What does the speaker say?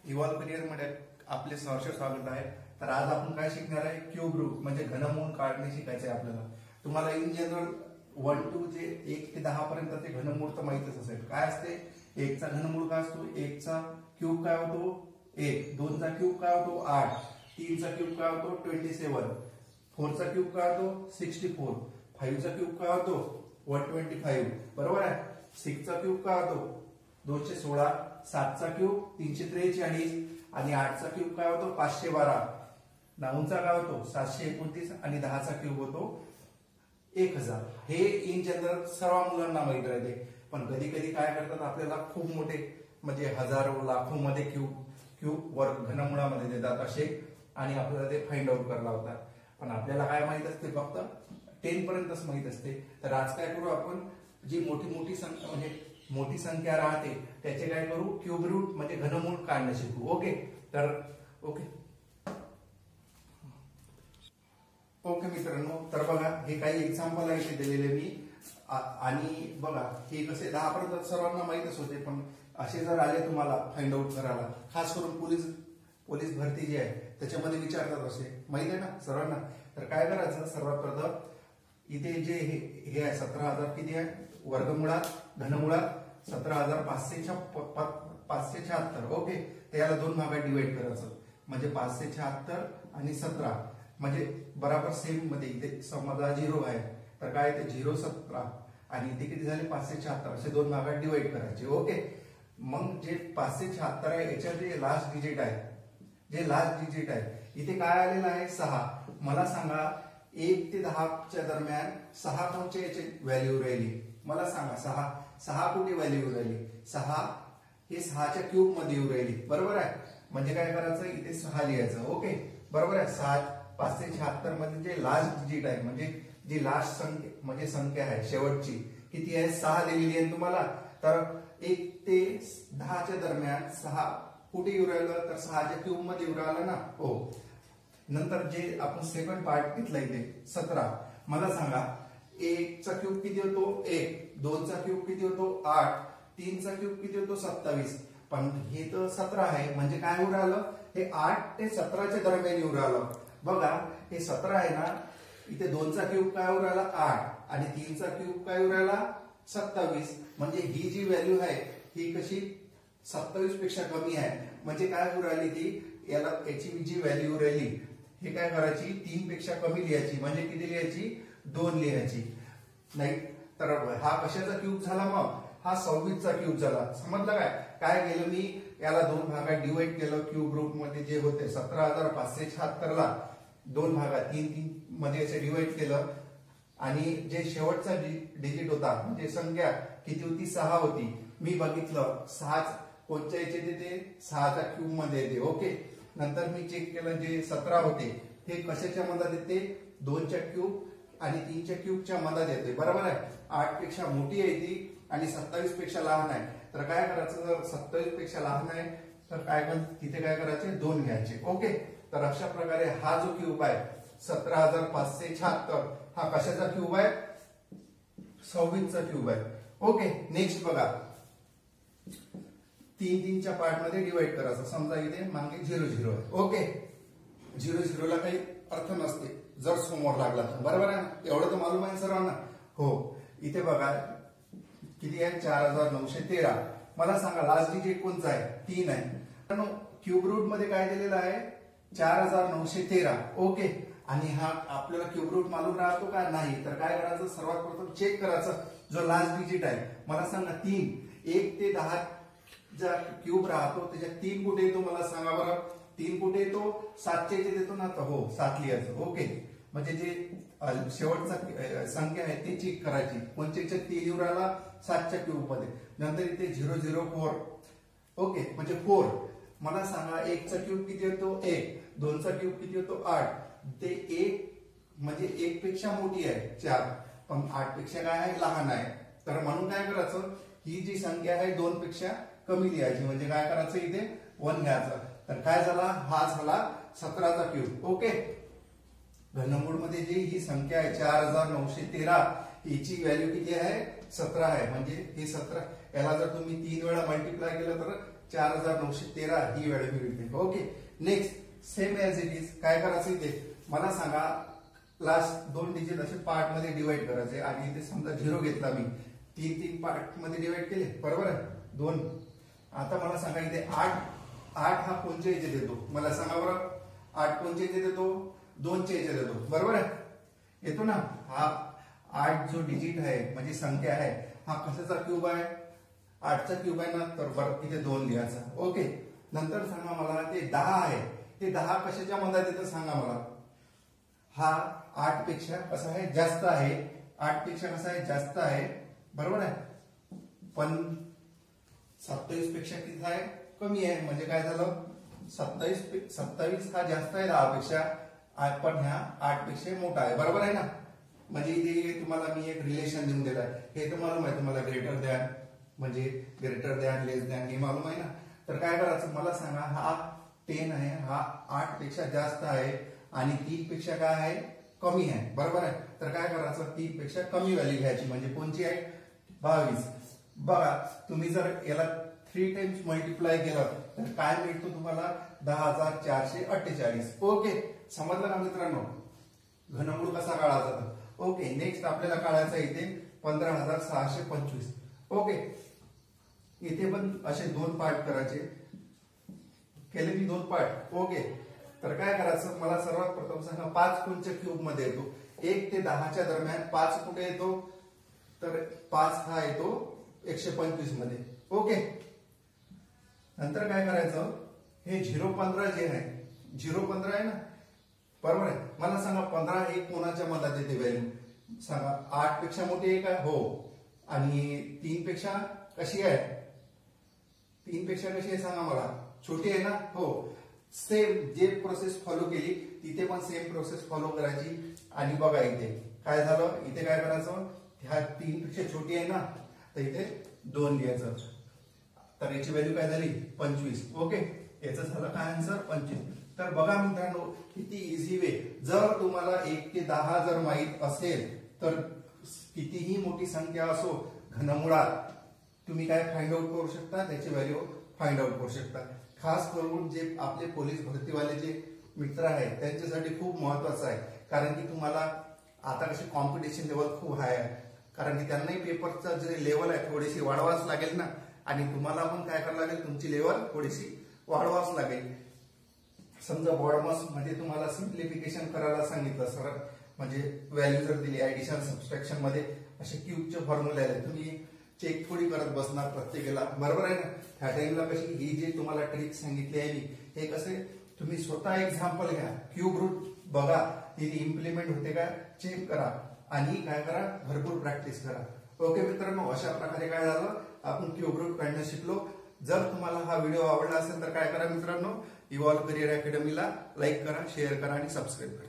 Evolve career मध्ये आपले सहर्ष स्वागत आहे। तर आज आपण काय शिकणार आहे, क्यूब रूट म्हणजे घनमूळ काढणे शिकायचे आहे आपल्याला। तुम्हाला इन जनरल 1 to जे 1 ते 10 पर्यंत ते घनमूळ तर माहितच असेल। काय असते, 1 चा घनमूळ काय असतो, 1 चा क्यूब काय होतो 1, 2 चा क्यूब काय होतो 8, 3 चा क्यूब काय होतो 27, 4 चा क्यूब काय होतो 64, 5 चा क्यूब काय होतो 125, बरोबर आहे। 6 चा क्यूब काय होतो 216, 7 चा क्यूब 343 आणि 8 चा क्यूब काय होतो 512, 9 चा काय होतो 729 आणि 10 चा क्यूब होतो 1000। हे इन जनरल सर्व मुलांना माहित राहते, पण कधी कधी काय करतात आपल्याला खूप मोठे म्हणजे हजारो लाखो मध्ये क्यूब वर्ग घनमुळामध्ये देतात असे, आणि आपल्याला ते फाइंड आउट करायला होतात। पण आपल्याला काय माहित असते, फक्त 10 पर्यंतच माहित असते। तर आज काय करू आपण, जी मोठी संख्या म्हणजे मोठी संख्या राहते त्याचे काय करू, क्यूब रूट म्हणजे घनमूळ काढणे शिकू। ओके, तर ओके मित्रांनो, तर बघा हे काही एक्झाम्पल आहे ते दिलेले मी, आणि बघा हे कसे 10 पर्यंत सर्वांना माहितच होते, पण असे जर आले तुम्हाला फाइंड आउट करायला, खास करून पोलीस भरती जी आहे त्याच्यामध्ये विचारतात असे, माहित आहे ना सर्वांना। तर काय करायचं, सर्वात प्रथम इथे जे हे आहे 17,000 किती आहे वर्गमुळात घनमुळात 17,576। ओके, त्याला दोन भागात डिवाइड करायचं, म्हणजे 576 आणि 17 म्हणजे बराबर सेम मध्ये इथे समजा 0 आहे तर काय ते 0 17 आणि इथे किती झाले 576, असे दोन भागात डिवाइड करायचे। ओके, मग जे 576 आहे याच्या जे लास्ट डिजिट आहे इथे काय आलेलं आहे 6। मला सांगा 1 ते 10 च्या दरम्यान 6 कोणत्या याची व्हॅल्यू राहिली, मला सांगा 6 कुठे व्हॅल्यू राहिली, 6 हे 6 च्या क्यूब मध्ये येऊ राहिली, बरोबर आहे। म्हणजे काय करायचं, इथे 6 लिहायचं। ओके, बरोबर आहे। 576 मध्ये जे लास्ट डिजिट आहे म्हणजे जी लास्ट संख्या आहे शेवटची किती आहे 6 दिलेली आहे तुम्हाला। तर 1 ते 10 च्या दरम्यान 6 कुठे येऊ राहिलं, तर 6 च्या क्यूब मध्ये येऊ राहिलं ना, हो। नंतर जे आपण सेकंड पार्ट घेतला इथे 17, मला सांगा 1 चा क्यूब किती होतो 1, 2 चा क्यूब किती होतो 8, 3 चा क्यूब किती होतो 27, पण हे तर 17 आहे म्हणजे काय होऊ राहिलं, हे 8 ते 17 च्या दरम्यान येऊ राहिलं। बघा हे 17 आहे ना, इथे 2 चा क्यूब काय होऊ राहिला 8 आणि 3 चा क्यूब काय होऊ राहिला 27, म्हणजे ही जी व्हॅल्यू आहे ही कशी 27 पेक्षा कमी आहे, म्हणजे काय होऊ राहिली ती याची जी व्हॅल्यू राहिली हे काय करायची 3 पेक्षा कमी लिहायची, म्हणजे किती लिहायची 2 लिहायची नाही। तर हा कशाचा क्यूब झाला, मग हा 26 चा क्यूब झाला। समजलं काय केलं मी, याला दोन भागात डिवाइड केलं, क्यूब रूट मध्ये जे होते 17,576 ला दोन भागात 3 मध्ये असे डिवाइड केलं, आणि जे शेवटचा डिजिट होता म्हणजे संख्या किती होती 6 होती, मी बघितलं 6 कोणत्या याचे ते 6 च्या क्यूब मध्ये येते। ओके, नंतर मी चेक केलं जे 17 होते हे कशाच्या मधात येते 2 च्या क्यूब आणि 3 च्या क्यूबच्या मधात येते, बरोबर आहे। 8 पेक्षा मोठी आहे ती आणि 27 पेक्षा लहान आहे, तर काय करायचं, जर 27 पेक्षा लहान आहे तर तिथे काय करायचे 2 घ्यायचे। ओके, तर अशा प्रकारे हा जो क्यूब आहे 17,576 हा कशाचा क्यूब आहे 26 चा क्यूब आहे। ओके, नेक्स्ट बघा 3 च्या पार्ट मध्ये डिवाइड करायचं, समजा इथे मागे 0 आहे। ओके, 0 ला काही अर्थ नसते जर समोर लागला तर, बरोबर आहे ना, एवढं तर मालूम आहे सर्वांना। हो, इथे बघा किती आहे 4,913, मला सांगा लास्ट डिजिट कोणता आहे 3 आहे, क्यूब रूट मध्ये काय दिलेलं आहे 4,913। ओके, आणि हा आपल्याला क्यूब रूट मालूम राहतो का नाही, तर काय करायचं सर्वात प्रथम चेक करायचं जो लास्ट डिजिट आहे, मला सांगा 3, 1 ते 10 चा क्यूब राहतो त्याच्यात 3 कुठे येतो, मला सांगा बरं 3 कुठे येतो 7 च्या इथे येतो ना, तर हो 7 लिहायचं। ओके, म्हणजे जे शेवटचा संख्या आहे ती चेक करायची, कोणत्या 3 येऊ राहिला 7 च्या क्यूब मध्ये, नंतर इथे 004। ओके, म्हणजे 4, मला सांगा 1 चा क्यूब किती होतो 1, 2 चा क्यूब किती होतो 8, ते 1 म्हणजे 1 पेक्षा मोठी आहे 4, पण 8 पेक्षा काय आहे लहान आहे, तर म्हणून काय करायचं ही जी संख्या आहे 2 पेक्षा कमी लिहायची, म्हणजे काय करायचं इथे 1 घ्यायचं। तर काय झाला, हा झाला 17 चा क्यूब। ओके, घनमूळ मध्ये जी ही संख्या आहे 4,913 हिची व्हॅल्यू किती आहे 17 आहे, म्हणजे हे 17 याला जर तुम्ही 3 वेळा मल्टिप्लाय केलं तर 4913 ही व्हॅल्यू मिळते. Okay, next same as it is काय करायचं इथे मला सांगा, लास्ट 2 डिजिट असे पार्ट मध्ये डिवाइड करायचे आणि इथे समजा 0 घेतला मी, 3 पार्ट मध्ये डिवाइड केले, बरोबर आहे 2. आता मला सांगा इथे 8 हा कोणत्या याचे देतो मला सांगा बरं. 8 कोणत्या याचे देतो, 2 च्या याचे देतो, बरोबर आहे, येतो ना. हा 8 जो डिजिट आहे म्हणजे संख्या आहे, हा कशाचा क्यूब आहे, 8 चा क्यूब आहे ना, तर बरं इथे 2 लिहायचा. ओके, नंतर सांगा मला ते 10 आहे, ते 10 कशाच्या मधात येतं सांगा मला. हा 8 पेक्षा कसा आहे जास्त आहे, 8 पेक्षा कसा आहे जास्त आहे, बरोबर आहे, पण 27 पेक्षा किती आहे कमी आहे. म्हणजे काय झालं, 27 हा जास्त आहे 10 पेक्षा, पण ह्या 8 पेक्षा मोठा आहे, बरोबर आहे ना. म्हणजे इथे तुम्हाला मी एक रिलेशन देऊन दिलं आहे, हे तुम्हाला माहिती, मला ग्रेटर दॅन म्हणजे ग्रेटर दॅन लेस दॅन हे मालूम आहे ना. तर काय करायचं मला सांगा, हा 10 आहे, हा 8 पेक्षा जास्त आहे आणि 3 पेक्षा काय आहे कमी आहे, बरोबर आहे. तर काय करायचं, 3 पेक्षा कमी व्हॅल्यू घ्यायची, म्हणजे कोणची आहे 22. बघा तुम्ही जर याला 3 टाइम्स मल्टिप्लाय केलं तर काय मिळतो तुम्हाला 10,448. ओके, समजलं का मित्रांनो, घनमूळ कसा काढायचा जातो. ओके, नेक्स्ट आपल्याला काढायचा इथे 15,625. ओके, इथे पण असे 2 पार्ट करायचे, केले मी 2 पार्ट. ओके, तर काय करायचं मला सर्वात प्रथम सांगा 5 कोणत्या क्यूब मध्ये येतो, 1 ते 10 दरम्यान 5 कुठे येतो, तर 5 हा येतो 125 मध्ये. ओके, नंतर काय करायचं, हे 0.15 जे आहे 0.15 आहे ना, बरोबर आहे. मला सांगा 15 हे कोणाच्या मधात येते व्हॅल्यू सांगा, 8 पेक्षा मोठी आहे का, हो, आणि 3 पेक्षा कशी आहे, 3 पेक्षा कशी आहे सांगा मला, छोटी आहे ना, हो. सेम जे प्रोसेस फॉलो केली तिथे पण सेम प्रोसेस फॉलो करायची. आणि बघा इथे काय झालं, इथे काय करायचं, ह्या 3 पेक्षा छोटी आहे ना, तर इथे 2 लिहायचं, तर याची व्हॅल्यू काय झाली 25. ओके, याचं झालं काय आन्सर 25. तर बघा मित्रांनो किती इझी वे, जर तुम्हाला 1 ते 10 जर माहित असेल तर कितीही मोठी संख्या असो घनमुळात तुम्ही काय फाइंड आउट करू शकता, त्याची व्हॅल्यू फाइंड आउट करू शकता. खास करून जे आपले पोलीस भरतीवाले जे मित्र आहेत त्यांच्यासाठी खूप महत्वाचं आहे, कारण की तुम्हाला आता कशी कॉम्पिटिशन लेवल खूप हाय आहे, कारण की त्यांनाही पेपरचं जे लेवल आहे थोडीशी वाढवाच लागेल ना, आणि तुम्हाला पण काय करावं लागेल, तुमची लेवल थोडीशी वाढवाच लागेल. समजा बॉडमस मध्ये तुम्हाला सिम्प्लिफिकेशन करायला सांगितलं सर, म्हणजे व्हॅल्यू जर दिली ऍडिशन सबट्रॅक्शन मध्ये असे क्यूबचे फॉर्म्युले आले, तुम्ही चेक थोडी करत बसणार प्रत्येकाला, बरोबर आहे ना. ह्या टाइमला कशी ही जे तुम्हाला ट्रिक सांगितली आहे मी, हे कसे तुम्ही स्वतः एक्झाम्पल घ्या, क्यूब रूट बघा तिथे इम्प्लिमेंट होते का चेक करा, आणि काय करा भरपूर प्रॅक्टिस करा. ओके मित्रांनो, अशा प्रकारे काय झालं आपण क्यूब रूट काढणं शिकलो. जर तुम्हाला हा व्हिडिओ आवडला असेल तर काय करा मित्रांनो, इव्हॉल्व करिअर अकॅडमीला लाईक करा, शेअर करा आणि सबस्क्राईब करा.